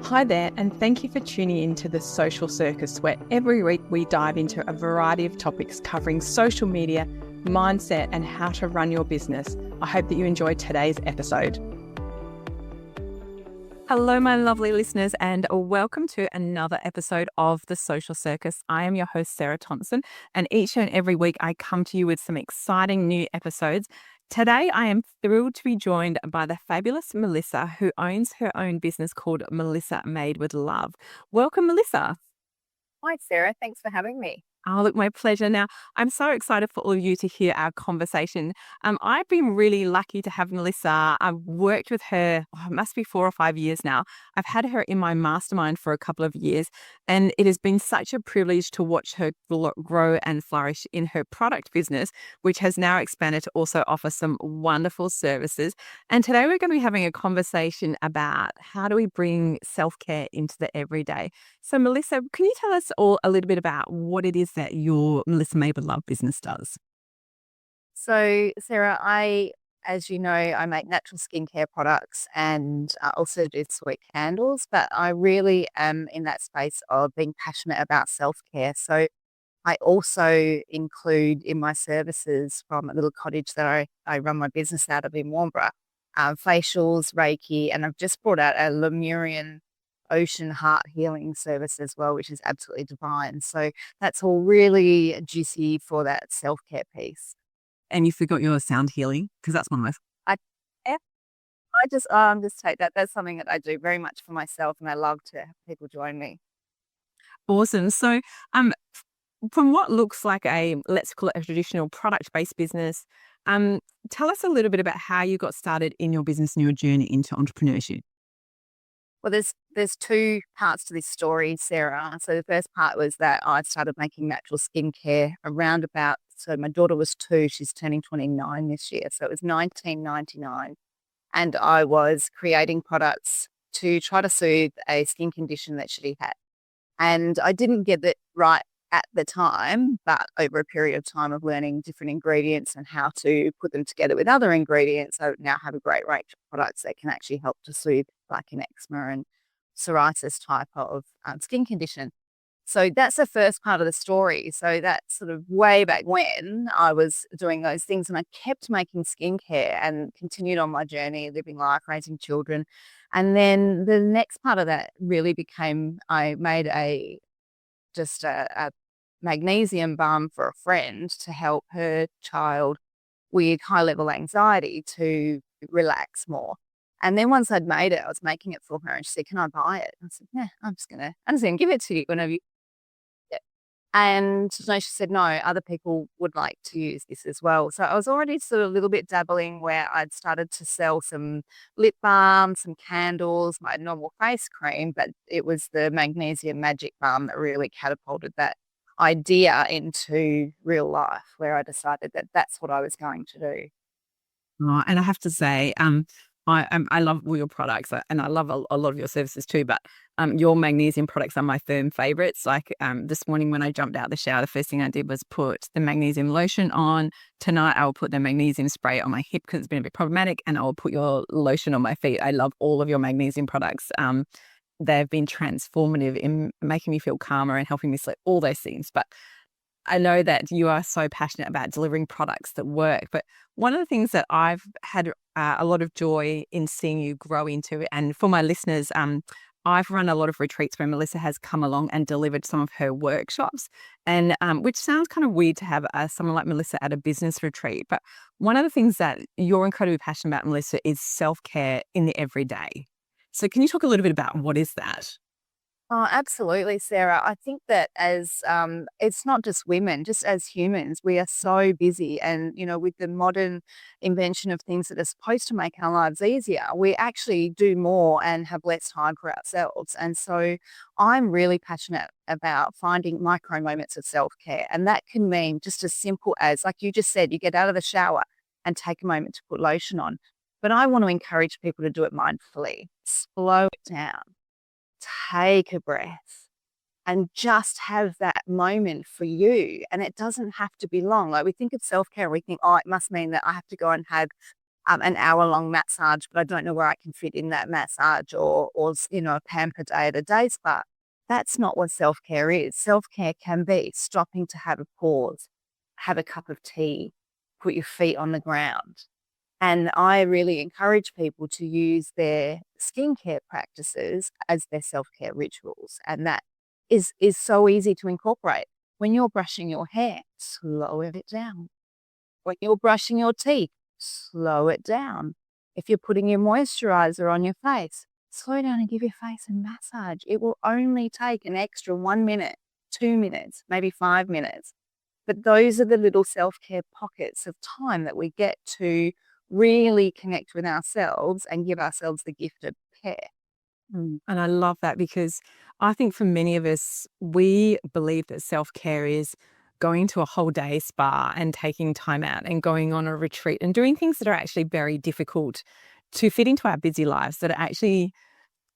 Hi there, and thank you for tuning in to The Social Circus, where every week we dive into a variety of topics covering social media, mindset, and how to run your business. I hope that you enjoyed today's episode. Hello, my lovely listeners, and welcome to another episode of The Social Circus. I am your host, Sarah Thompson, and each and every week I come to you with some exciting new episodes. Today, I am thrilled to be joined by the fabulous Melissa, who owns her own business called MelissaMade with Love. Welcome, Melissa. Hi, Sarah. Thanks for having me. Oh, look, my pleasure. Now, I'm so excited for all of you to hear our conversation. I've been really lucky to have Melissa. I've worked with her, it must be 4 or 5 years now. I've had her in my mastermind for a couple of years, and it has been such a privilege to watch her grow and flourish in her product business, which has now expanded to also offer some wonderful services. And today we're going to be having a conversation about how do we bring self-care into the everyday. So, Melissa, can you tell us all a little bit about what it is that your MelissaMade with Love business does? So, Sarah, as you know, I make natural skincare products and I also do sweet candles, but I really am in that space of being passionate about self-care. So I also include in my services from a little cottage that I run my business out of in Warnbro, facials, Reiki, and I've just brought out a Lemurian ocean heart healing service as well, which is absolutely divine. So that's all really juicy for that self-care piece. And you forgot your sound healing, because that's one of my I yeah, I just take that. That's something that I do very much for myself, and I love to have people join me. awesome. So, um, from what looks like let's call it a traditional product-based business, um, tell us a little bit about how you got started in your business and your journey into entrepreneurship. Well, there's two parts to this story, Sarah. So the first part was that I started making natural skincare around about, so my daughter was 2, she's turning 29 this year. So it was 1999. And I was creating products to try to soothe a skin condition that she had. And I didn't get it right at the time, but over a period of time of learning different ingredients and how to put them together with other ingredients, I now have a great range of products that can actually help to soothe like an eczema and psoriasis type of skin condition. So that's the first part of the story. So that's sort of way back when I was doing those things and I kept making skincare and continued on my journey, living life, raising children. And then the next part of that really became I made a magnesium balm for a friend to help her child with high level anxiety to relax more. And then once I'd made it, I was making it for her and she said, "Can I buy it?" I said, "Yeah, I'm just gonna give it to you whenever you." Yeah. And no, she said, "No, other people would like to use this as well." So I was already sort of a little bit dabbling where I'd started to sell some lip balm, some candles, my normal face cream, but it was the magnesium magic balm that really catapulted that idea into real life, where I decided that that's what I was going to do. Oh, and I have to say, I love all your products, and I love a lot of your services too. But your magnesium products are my firm favorites. Like this morning when I jumped out the shower, the first thing I did was put the magnesium lotion on. Tonight I will put the magnesium spray on my hip because it's been a bit problematic, and I will put your lotion on my feet. I love all of your magnesium products. They've been transformative in making me feel calmer and helping me sleep. All those things, but I know that you are so passionate about delivering products that work, but one of the things that I've had a lot of joy in seeing you grow into, and for my listeners, I've run a lot of retreats where Melissa has come along and delivered some of her workshops, and which sounds kind of weird to have someone like Melissa at a business retreat. But one of the things that you're incredibly passionate about, Melissa, is self-care in the everyday. So can you talk a little bit about what is that? Oh, absolutely, Sarah. I think that as it's not just women, just as humans, we are so busy. And, with the modern invention of things that are supposed to make our lives easier, we actually do more and have less time for ourselves. And so I'm really passionate about finding micro moments of self care. And that can mean just as simple as, like you just said, you get out of the shower and take a moment to put lotion on. But I want to encourage people to do it mindfully, slow it down, take a breath and just have that moment for you. And it doesn't have to be long. Like we think of self care, we think, oh, it must mean that I have to go and have an hour-long massage, but I don't know where I can fit in that massage or a pamper day at a day spa. That's not what self-care is. Self-care can be stopping to have a pause, have a cup of tea, put your feet on the ground. And I really encourage people to use their skincare practices as their self-care rituals. And that is so easy to incorporate. When you're brushing your hair, slow it down. When you're brushing your teeth, slow it down. If you're putting your moisturizer on your face, slow down and give your face a massage. It will only take an extra 1 minute, 2 minutes, maybe 5 minutes. But those are the little self-care pockets of time that we get to really connect with ourselves and give ourselves the gift of care. And I love that because I think for many of us, we believe that self-care is going to a whole day spa and taking time out and going on a retreat and doing things that are actually very difficult to fit into our busy lives that are actually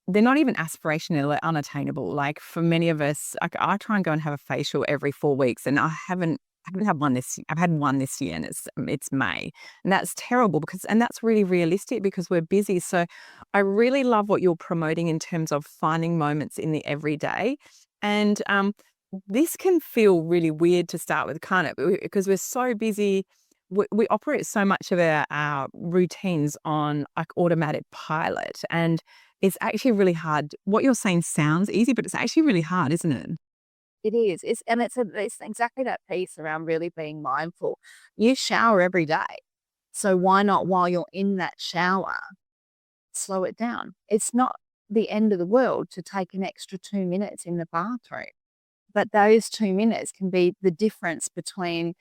they're not even aspirational, they're unattainable. Like for many of us, I try and go and have a facial every 4 weeks, and I haven't had one this. I've had one this year, and it's May, and that's terrible and that's really realistic because we're busy. So, I really love what you're promoting in terms of finding moments in the everyday, and this can feel really weird to start with, can't it? Because we're so busy. We operate so much of our routines on like automatic pilot, and it's actually really hard. What you're saying sounds easy, but it's actually really hard, isn't it? It is. It's exactly that piece around really being mindful. You shower every day. So why not while you're in that shower, slow it down? It's not the end of the world to take an extra 2 minutes in the bathroom. But those 2 minutes can be the difference between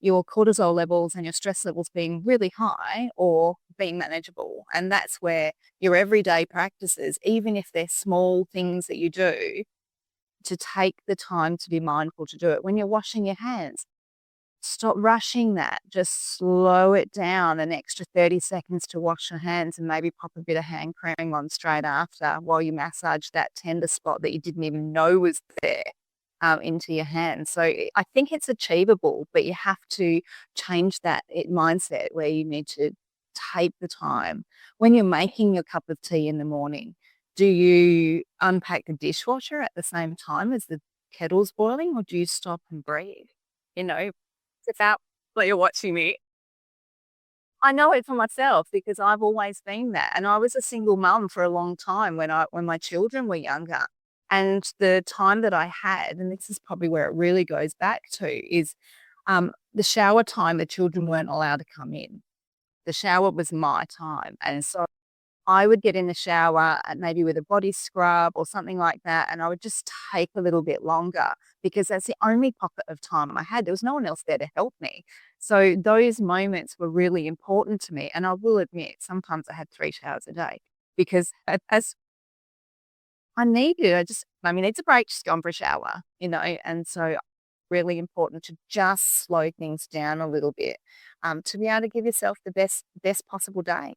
your cortisol levels and your stress levels being really high or being manageable. And that's where your everyday practices, even if they're small things that you do, to take the time to be mindful to do it. When you're washing your hands, stop rushing that. Just slow it down an extra 30 seconds to wash your hands and maybe pop a bit of hand cream on straight after while you massage that tender spot that you didn't even know was there into your hands. So I think it's achievable, but you have to change that mindset where you need to take the time. When you're making your cup of tea in the morning, do you unpack the dishwasher at the same time as the kettle's boiling, or do you stop and breathe? It's about what you're watching me. I know it for myself because I've always been that, and I was a single mum for a long time when my children were younger, and the time that I had, and this is probably where it really goes back to, is the shower time. The children weren't allowed to come in. The shower was my time, and so I would get in the shower maybe with a body scrub or something like that, and I would just take a little bit longer because that's the only pocket of time I had. There was no one else there to help me. So those moments were really important to me. And I will admit, sometimes I had 3 showers a day because as I needed, I mean, it's a break, just going for a shower, and so really important to just slow things down a little bit to be able to give yourself the best possible day.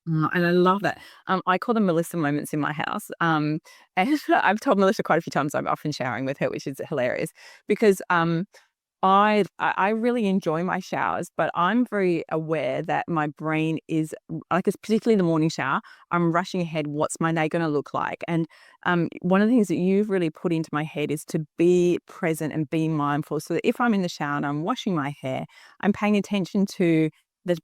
And I love that. I call them Melissa moments in my house. And I've told Melissa quite a few times I'm often showering with her, which is hilarious because I really enjoy my showers, but I'm very aware that my brain is like, it's particularly the morning shower. I'm rushing ahead. What's my day going to look like? And one of the things that you've really put into my head is to be present and be mindful. So that if I'm in the shower and I'm washing my hair, I'm paying attention to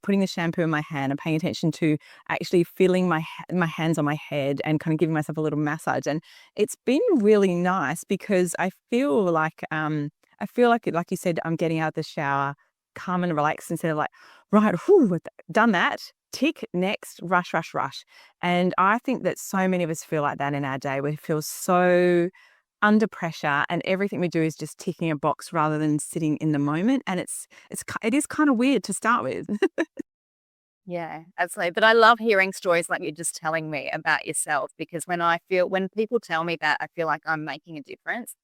putting the shampoo in my hand and paying attention to actually feeling my hands on my head and kind of giving myself a little massage. And it's been really nice because I feel like you said, I'm getting out of the shower, calm and relaxed instead of like, right, whew, done that, tick, next, rush, rush, rush. And I think that so many of us feel like that in our day. We feel so under pressure and everything we do is just ticking a box rather than sitting in the moment. And it is kind of weird to start with. Yeah, absolutely. But I love hearing stories like you're just telling me about yourself because when people tell me that, I feel like I'm making a difference,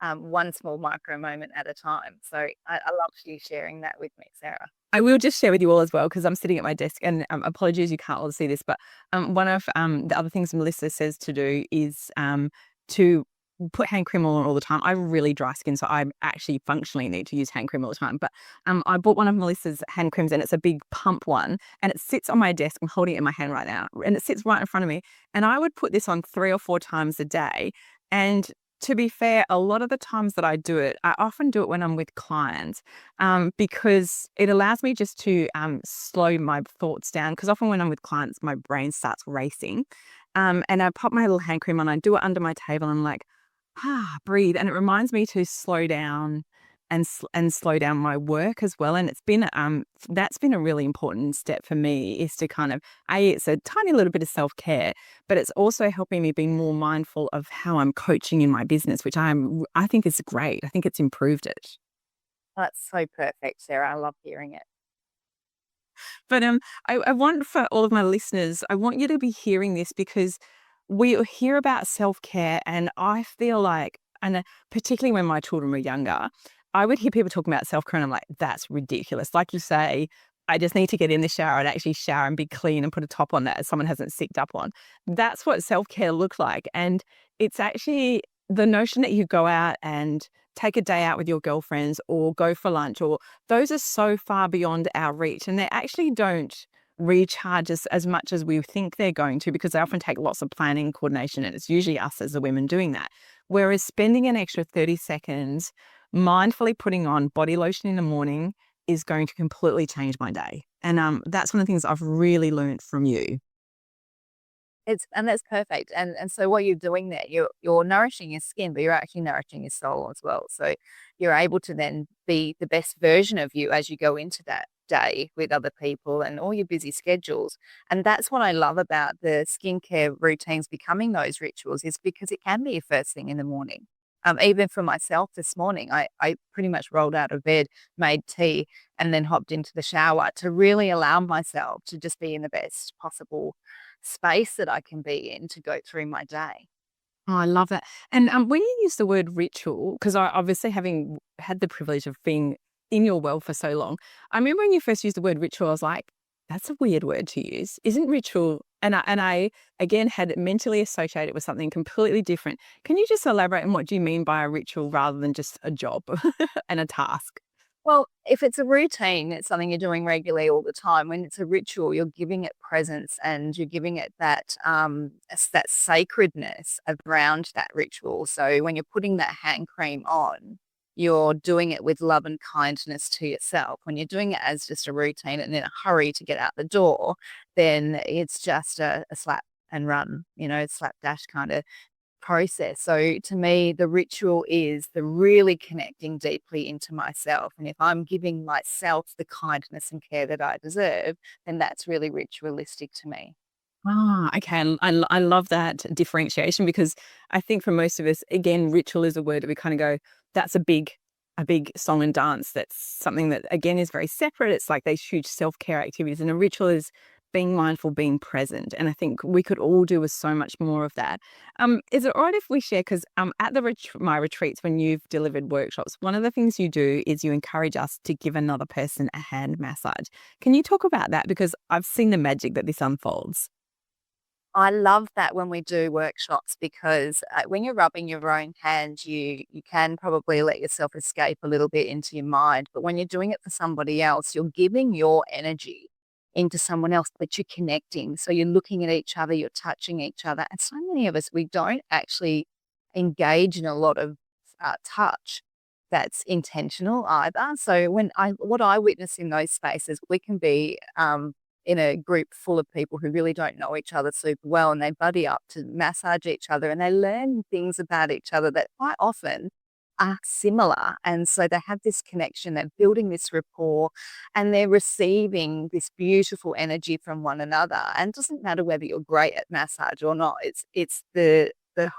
one small micro moment at a time. So I love you sharing that with me, Sarah. I will just share with you all as well because I'm sitting at my desk and apologies you can't all see this, but one of the other things Melissa says to do is to put hand cream on all the time. I have really dry skin, so I actually functionally need to use hand cream all the time. But I bought one of Melissa's hand creams, and it's a big pump one, and it sits on my desk. I'm holding it in my hand right now, and it sits right in front of me. And I would put this on 3 or 4 times a day. And to be fair, a lot of the times that I do it, I often do it when I'm with clients, because it allows me just to slow my thoughts down. Because often when I'm with clients, my brain starts racing. And I pop my little hand cream on, I do it under my table, and I'm like, breathe. And it reminds me to slow down and slow down my work as well. And it's been that's been a really important step for me, is to kind of it's a tiny little bit of self-care, but it's also helping me be more mindful of how I'm coaching in my business, which I think is great. I think it's improved it. That's so perfect, Sarah. I love hearing it. But I want, for all of my listeners, I want you to be hearing this, because we hear about self-care, and I feel like, and particularly when my children were younger, I would hear people talking about self-care, and I'm like, that's ridiculous. Like you say, I just need to get in the shower and actually shower and be clean and put a top on that someone hasn't sicked up on. That's what self-care looked like. And it's actually the notion that you go out and take a day out with your girlfriends, or go for lunch, or those are so far beyond our reach, and they actually don't recharge us as much as we think they're going to, because they often take lots of planning and coordination, and it's usually us as the women doing that. Whereas spending an extra 30 seconds mindfully putting on body lotion in the morning is going to completely change my day. And that's one of the things I've really learned from you. And that's perfect. And so what you're doing there, you're nourishing your skin, but you're actually nourishing your soul as well. So you're able to then be the best version of you as you go into that day with other people and all your busy schedules. And that's what I love about the skincare routines becoming those rituals, is because it can be your first thing in the morning. Even for myself this morning, I pretty much rolled out of bed, made tea, and then hopped into the shower to really allow myself to just be in the best possible space that I can be in to go through my day. Oh, I love that. And when you use the word ritual, because I obviously, having had the privilege of being in your world for so long, I remember when you first used the word ritual, I was like, that's a weird word to use. Isn't ritual? And I again had it mentally associated with something completely different. Can you just elaborate on what do you mean by a ritual, rather than just a job and a task? Well, if it's a routine, it's something you're doing regularly all the time. When it's a ritual, you're giving it presence, and you're giving it that sacredness around that ritual. So when you're putting that hand cream on, you're doing it with love and kindness to yourself. When you're doing it as just a routine and in a hurry to get out the door, then it's just a slap and run, slapdash kind of process. So to me, the ritual is the really connecting deeply into myself. And if I'm giving myself the kindness and care that I deserve, then that's really ritualistic to me. Okay. And I love that differentiation, because I think for most of us, again, ritual is a word that we kind of go, that's a big song and dance. That's something that, again, is very separate. It's like these huge self-care activities, and a ritual is being mindful, being present. And I think we could all do with so much more of that. Is it all right if we share? Because at my retreats, when you've delivered workshops, one of the things you do is you encourage us to give another person a hand massage. Can you talk about that? Because I've seen the magic that this unfolds. I love that when we do workshops, because when you're rubbing your own hand, you can probably let yourself escape a little bit into your mind. But when you're doing it for somebody else, you're giving your energy into someone else, but you're connecting. So you're looking at each other, you're touching each other. And so many of us, we don't actually engage in a lot of touch that's intentional either. So what I witness in those spaces, we can be in a group full of people who really don't know each other super well, and they buddy up to massage each other, and they learn things about each other that quite often are similar. And so they have this connection, they're building this rapport, and they're receiving this beautiful energy from one another. And it doesn't matter whether you're great at massage or not, it's the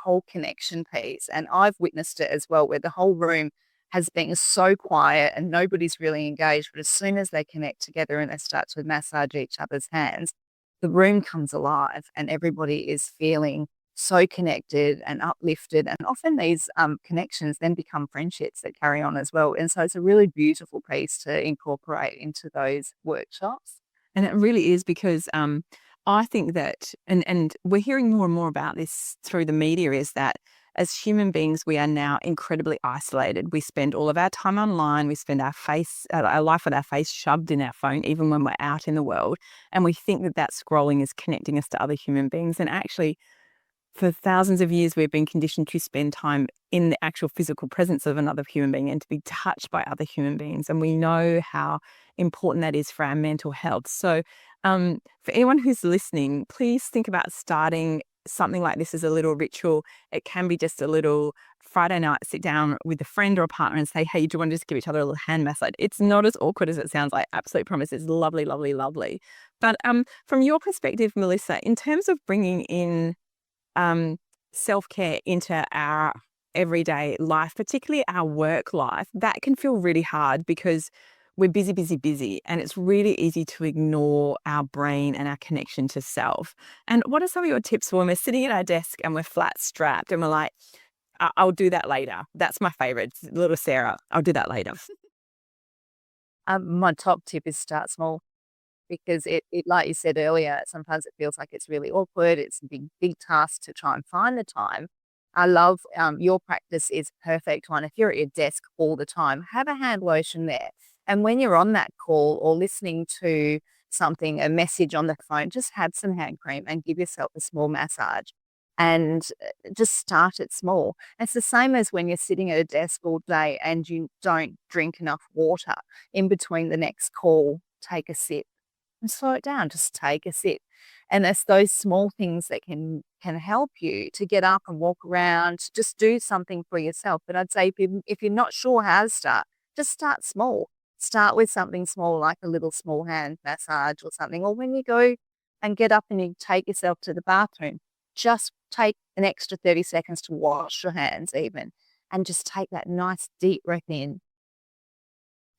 whole connection piece. And I've witnessed it as well, where the whole room has been so quiet and nobody's really engaged. But as soon as they connect together and they start to massage each other's hands, the room comes alive and everybody is feeling so connected and uplifted. And often these connections then become friendships that carry on as well. And so it's a really beautiful piece to incorporate into those workshops. And it really is, because I think that, and we're hearing more and more about this through the media, is that as human beings, we are now incredibly isolated. We spend all of our time online. We spend our life with our face shoved in our phone, even when we're out in the world. And we think that scrolling is connecting us to other human beings. And actually, for thousands of years, we've been conditioned to spend time in the actual physical presence of another human being and to be touched by other human beings. And we know how important that is for our mental health. So, for anyone who's listening, please think about starting something like this as a little ritual. It can be just a little Friday night, sit down with a friend or a partner and say, hey, do you want to just give each other a little hand massage? It's not as awkward as it sounds. I absolutely promise. It's lovely, lovely, lovely. But from your perspective, Melissa, in terms of bringing in self-care into our everyday life, particularly our work life, that can feel really hard because we're busy, busy, busy. And it's really easy to ignore our brain and our connection to self. And what are some of your tips for when we're sitting at our desk and we're flat strapped and we're like, I'll do that later. That's my favorite. Little Sarah, I'll do that later. My top tip is start small. Because it like you said earlier, sometimes it feels like it's really awkward. It's a big task to try and find the time. I love your practice is a perfect one. If you're at your desk all the time, have a hand lotion there. And when you're on that call or listening to something, a message on the phone, just have some hand cream and give yourself a small massage. And just start it small. It's the same as when you're sitting at a desk all day and you don't drink enough water. In between the next call, take a sip and slow it down. Just take a sip. And it's those small things that can help you to get up and walk around, just do something for yourself. But I'd say if you're not sure how to start, just start small. Start with something small, like a little small hand massage or something. Or when you go and get up and you take yourself to the bathroom, just take an extra 30 seconds to wash your hands even, and just take that nice deep breath in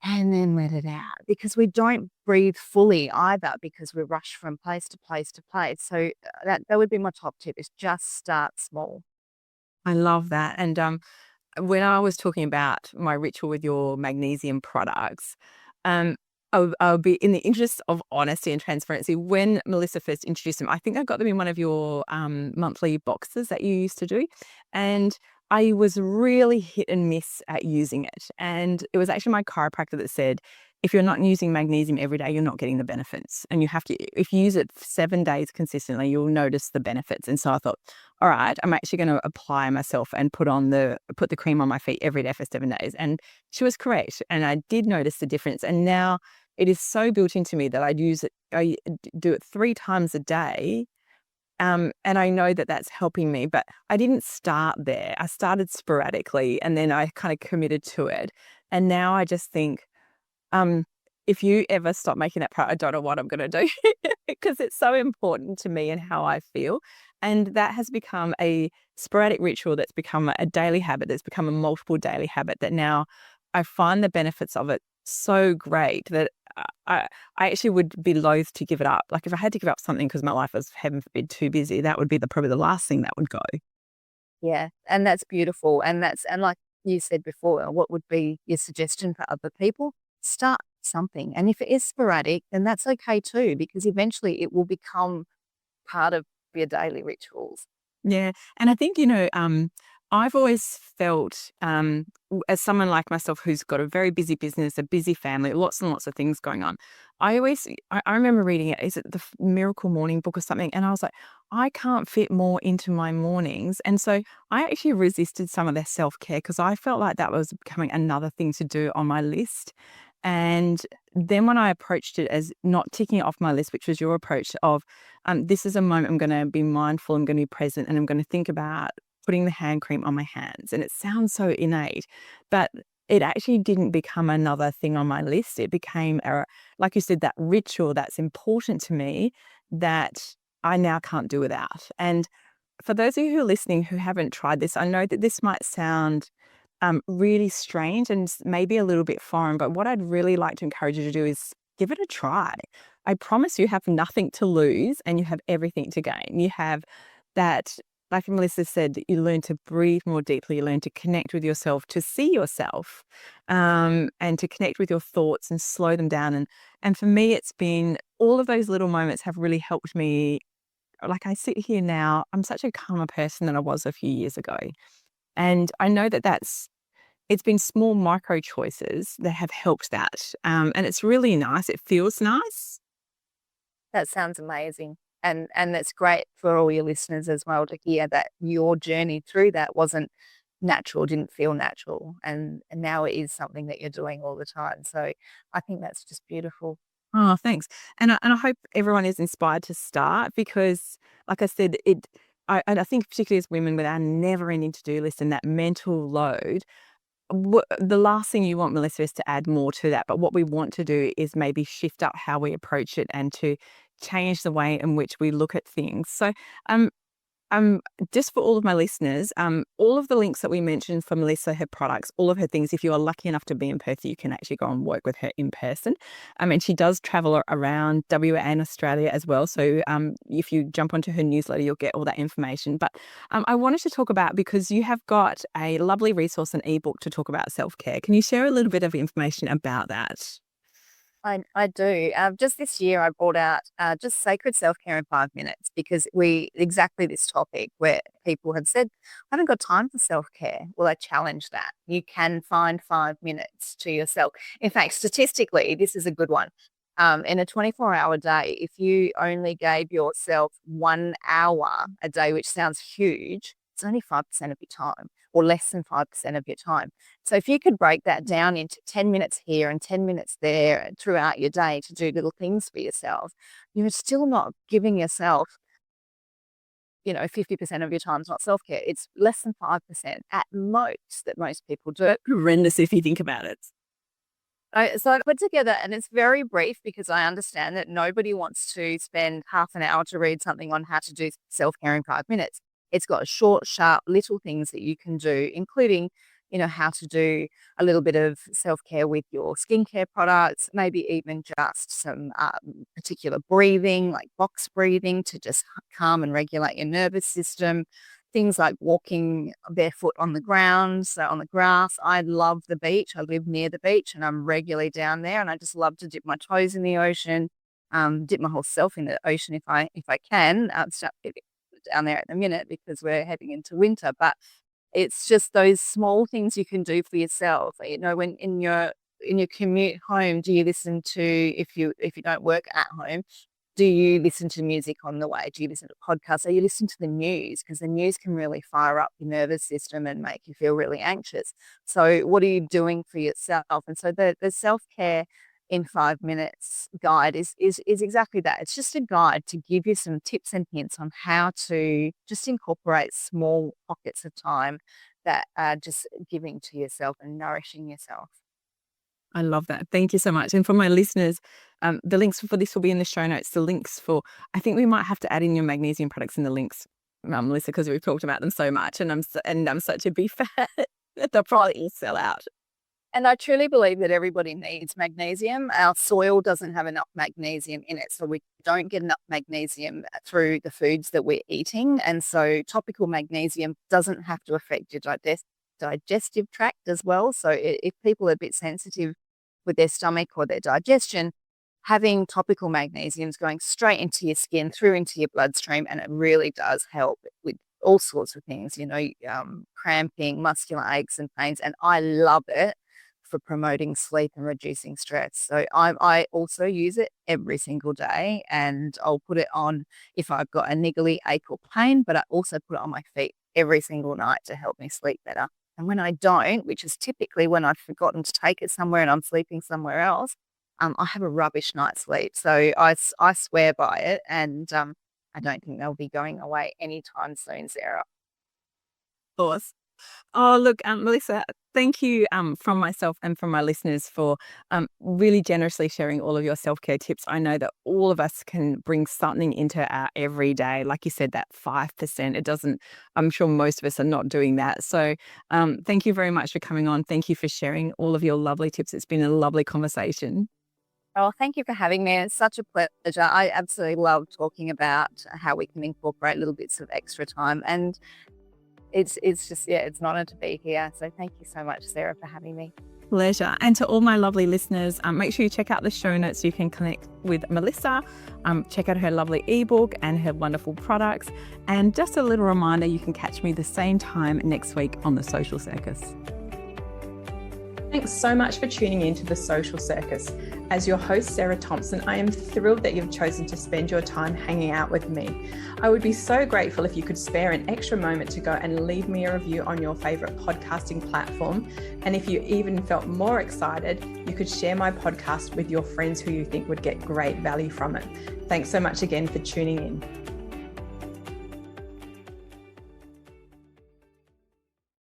and then let it out, because we don't breathe fully either because we rush from place to place to place. So that would be my top tip, is just start small. I love that. And when I was talking about my ritual with your magnesium products, um, I'll be in the interest of honesty and transparency. When Melissa first introduced them, I think I got them in one of your monthly boxes that you used to do. And I was really hit and miss at using it. And it was actually my chiropractor that said, if you're not using magnesium every day, you're not getting the benefits. And you have to, if you use it 7 days consistently, you'll notice the benefits. And so I thought, all right, I'm actually going to apply myself and put the cream on my feet every day for 7 days. And she was correct. And I did notice the difference. And now it is so built into me that I do it 3 times a day. And I know that that's helping me, but I didn't start there. I started sporadically and then I kind of committed to it. And now I just think, um, if you ever stop making that I don't know what I'm going to do because it's so important to me and how I feel. And that has become a sporadic ritual that's become a daily habit, that's become a multiple daily habit, that now I find the benefits of it so great that I actually would be loath to give it up. Like if I had to give up something because my life was, heaven forbid, too busy, that would be probably the last thing that would go. Yeah, and that's beautiful. And like you said before, what would be your suggestion for other people? Start something. And if it is sporadic, then that's okay too, because eventually it will become part of your daily rituals. Yeah. And I think, I've always felt, as someone like myself who's got a very busy business, a busy family, lots and lots of things going on, I remember reading it, is it the Miracle Morning book or something? And I was like, I can't fit more into my mornings. And so I actually resisted some of their self care because I felt like that was becoming another thing to do on my list. And then when I approached it as not ticking it off my list, which was your approach of, this is a moment I'm going to be mindful, I'm going to be present, and I'm going to think about putting the hand cream on my hands. And it sounds so innate, but it actually didn't become another thing on my list. It became, like you said, that ritual that's important to me that I now can't do without. And for those of you who are listening who haven't tried this, I know that this might sound really strange and maybe a little bit foreign, but what I'd really like to encourage you to do is give it a try. I promise you have nothing to lose and you have everything to gain. You have that, like Melissa said, you learn to breathe more deeply, you learn to connect with yourself, to see yourself, and to connect with your thoughts and slow them down. And for me, it's been all of those little moments have really helped me. Like I sit here now, I'm such a calmer person than I was a few years ago. And I know that it's been small micro choices that have helped that. And it's really nice. It feels nice. That sounds amazing. And that's great for all your listeners as well to hear that your journey through that wasn't natural, didn't feel natural. And now it is something that you're doing all the time. So I think that's just beautiful. Oh, thanks. And I hope everyone is inspired to start because, like I said, and I think particularly as women with our never-ending to-do list and that mental load, the last thing you want, Melissa, is to add more to that. But what we want to do is maybe shift up how we approach it and to change the way in which we look at things. So, um, um, just for all of my listeners, all of the links that we mentioned for Melissa, her products, all of her things, if you are lucky enough to be in Perth, you can actually go and work with her in person. And she does travel around WA and Australia as well. So if you jump onto her newsletter, you'll get all that information. But I wanted to talk about, because you have got a lovely resource, an ebook to talk about self-care. Can you share a little bit of information about that? I do. Just this year, I brought out just sacred self care in 5 minutes because exactly this topic where people have said, I haven't got time for self care. Well, I challenge that. You can find 5 minutes to yourself. In fact, statistically, this is a good one. In a 24-hour day, if you only gave yourself 1 hour a day, which sounds huge, it's only 5% of your time or less than 5% of your time. So if you could break that down into 10 minutes here and 10 minutes there throughout your day to do little things for yourself, you're still not giving yourself, 50% of your time is not self-care. It's less than 5% at most that most people do. Horrendous if you think about it. So I put together, and it's very brief because I understand that nobody wants to spend half an hour to read something on how to do self-care in 5 minutes. It's got short, sharp, little things that you can do, including, how to do a little bit of self-care with your skincare products, maybe even just some particular breathing, like box breathing to just calm and regulate your nervous system. Things like walking barefoot on the ground, so on the grass. I love the beach. I live near the beach and I'm regularly down there, and I just love to dip my toes in the ocean, dip my whole self in the ocean if I can. Start dipping down there at the minute because we're heading into winter, but it's just those small things you can do for yourself. When in your commute home, do you listen to, if you don't work at home, do you listen to music on the way? Do you listen to podcasts? Or you listen to the news? Because the news can really fire up your nervous system and make you feel really anxious. So what are you doing for yourself? And so the self-care in 5 minutes guide is exactly that. It's just a guide to give you some tips and hints on how to just incorporate small pockets of time that are just giving to yourself and nourishing yourself. I love that. Thank you so much. And for my listeners, the links for this will be in the show notes. The links for, I think we might have to add in your magnesium products in the links, Melissa, because we've talked about them so much, and I'm such a big fan that they'll probably sell out. And I truly believe that everybody needs magnesium. Our soil doesn't have enough magnesium in it, so we don't get enough magnesium through the foods that we're eating. And so topical magnesium doesn't have to affect your digestive tract as well. So if people are a bit sensitive with their stomach or their digestion, having topical magnesium is going straight into your skin, through into your bloodstream, and it really does help with all sorts of things, cramping, muscular aches and pains. And I love it for promoting sleep and reducing stress. So I also use it every single day, and I'll put it on if I've got a niggly ache or pain, but I also put it on my feet every single night to help me sleep better. And when I don't, which is typically when I've forgotten to take it somewhere and I'm sleeping somewhere else, I have a rubbish night's sleep. So I swear by it, and I don't think they'll be going away anytime soon, Sarah. Awesome. Oh, look, Melissa, thank you from myself and from my listeners for really generously sharing all of your self-care tips. I know that all of us can bring something into our everyday. Like you said, that 5%, it doesn't, I'm sure most of us are not doing that. So thank you very much for coming on. Thank you for sharing all of your lovely tips. It's been a lovely conversation. Oh, thank you for having me. It's such a pleasure. I absolutely love talking about how we can incorporate little bits of extra time. And it's just, yeah, it's an honor to be here. So thank you so much, Sarah, for having me. pleasure. And to all my lovely listeners, make sure you check out the show notes so you can connect with Melissa, check out her lovely ebook and her wonderful products. And just a little reminder, you can catch me the same time next week on The Social Circus. Thanks so much for tuning in to The Social Circus. As your host, Sarah Thompson, I am thrilled that you've chosen to spend your time hanging out with me. I would be so grateful if you could spare an extra moment to go and leave me a review on your favorite podcasting platform. And if you even felt more excited, you could share my podcast with your friends who you think would get great value from it. Thanks so much again for tuning in.